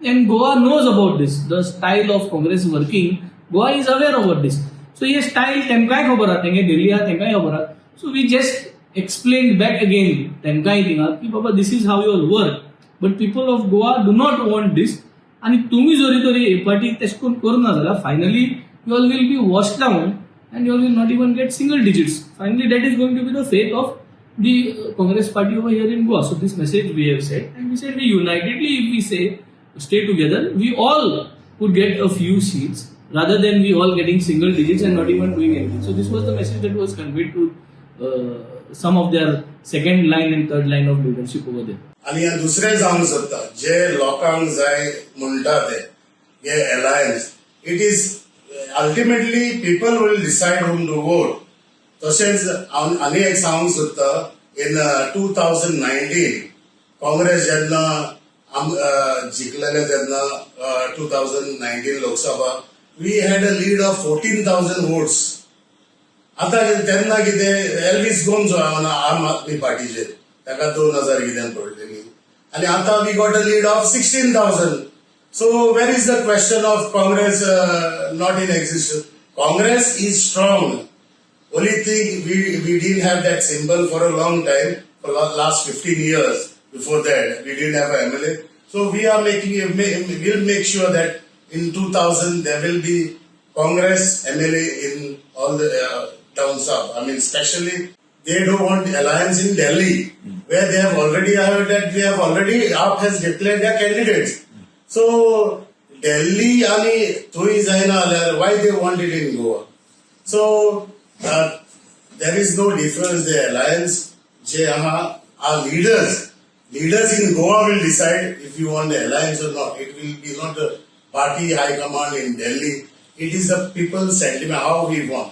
And Goa knows about this, the style of Congress working. Goa is aware about this. So ये style तेमकाय खबर आहा, तेंगे दिल्ली आहा तेंकाय खबर आहा. So we just explained back again तेमकाय थिंगा की बाबा this is how you all work. But people of Goa do not want this. आणि तुम्ही जरी तरी ए पार्टी तेशकोन करना जाल्यार finally you all will be washed down and you all will not even get single digits. Finally that is going to be the fate of the Congress party over here in Goa. So this message we have said, and we said we unitedly, if we say stay together, we all would get a few seats rather than we all getting single digits and not even doing anything. So this was the message that was conveyed to some of their second line and third line of leadership over there. आणि ह्या दुसरें जावंक सोदता जे लोकांक जाय म्हणटा ते हे alliance it is ultimately people will decide whom to vote. तशेंच आनी एक सांगूंक सोदता इन 2019 काँग्रेस जेन्ना जिंकलेले तेन्ना 2019 Lok Sabha we had a lead of 14,000 votes. आता तेन्ना कितें एल्विस गोन्स आम आदमी पार्टीचेर ताका 2,000 कितें पडलेली आनी आता we got a lead of 16,000. So where is the question of Congress not in existence? Congress is strong. Only thing we didn't have that symbol for a long time, for last 15 years. Before that we didn't have an MLA. So we are we'll make sure that in 2000 there will be Congress MLA in all the towns up. I mean especially they don't want alliance in Delhi where they have already heard that they have already AAP has declared their candidates. So Delhi ani thoi जायना why they want it in Goa. So there is no difference. The alliance je our leaders in Goa will decide if you want the alliance or not. It will be not the party high command in Delhi. It is the people's sentiment how we want.